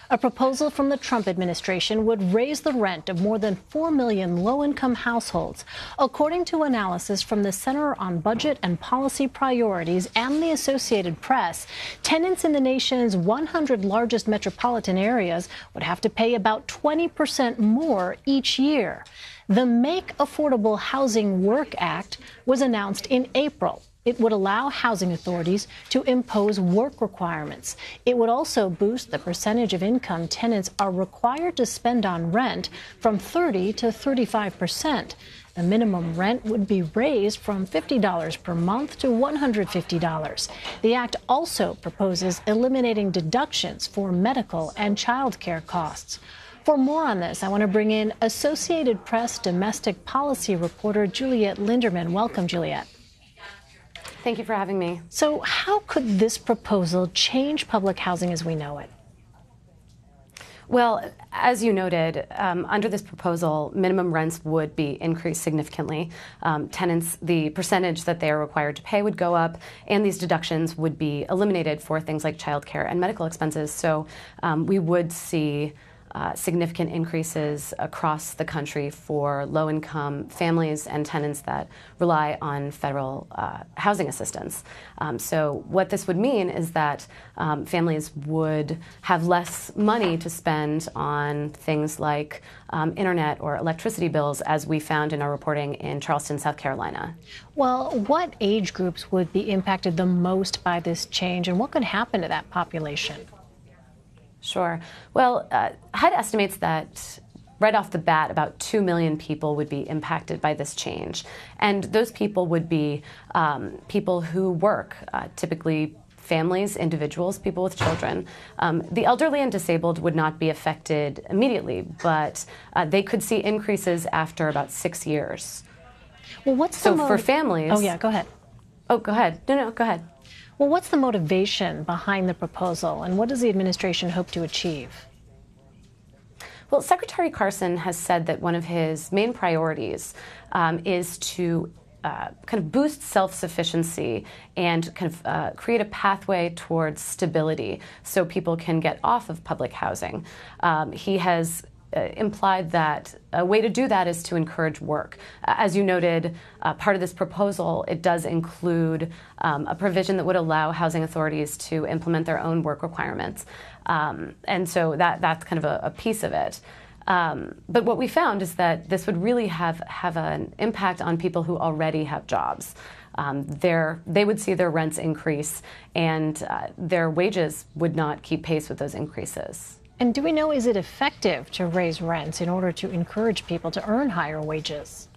A proposal from the Trump administration would raise the rent of more than 4 million low-income households. According to analysis from the Center on Budget and Policy Priorities and the Associated Press, tenants in the nation's 100 largest metropolitan areas would have to pay about 20% more each year. The Make Affordable Housing Work Act was announced in April. It would allow housing authorities to impose work requirements. It would also boost the percentage of income tenants are required to spend on rent from 30 to 35%. The minimum rent would be raised from $50 per month to $150. The act also proposes eliminating deductions for medical and child care costs. For more on this, I want to bring in Associated Press domestic policy reporter Juliet Linderman. Welcome, Juliet. Thank you for having me. So how could this proposal change public housing as we know it? Well, as you noted, under this proposal, minimum rents would be increased significantly. Tenants, the percentage that they are required to pay would go up, and these deductions would be eliminated for things like childcare and medical expenses. So we would see significant increases across the country for low-income families and tenants that rely on federal housing assistance. So what this would mean is that families would have less money to spend on things like internet or electricity bills, as we found in our reporting in Charleston, South Carolina. Well, what age groups would be impacted the most by this change, and what could happen to that population? Sure. Well, HUD estimates that right off the bat, about 2 million people would be impacted by this change. And those people would be people who work, typically families, individuals, people with children. The elderly and disabled would not be affected immediately, but they could see increases after about 6 years. Well, what's so for families? Oh, yeah, go ahead. Oh, go ahead. No, go ahead. Well, what's the motivation behind the proposal, and what does the administration hope to achieve? Well, Secretary Carson has said that one of his main priorities is to kind of boost self-sufficiency and kind of create a pathway towards stability so people can get off of public housing. He has implied that a way to do that is to encourage work. As you noted, part of this proposal, it does include a provision that would allow housing authorities to implement their own work requirements. And so that's kind of a piece of it. But what we found is that this would really have an impact on people who already have jobs. They would see their rents increase, and their wages would not keep pace with those increases. And do we know, is it effective to raise rents in order to encourage people to earn higher wages?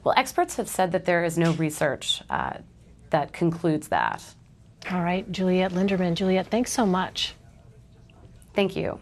Well, experts have said that there is no research that concludes that. All right, Juliet Linderman. Juliet, thanks so much. Thank you.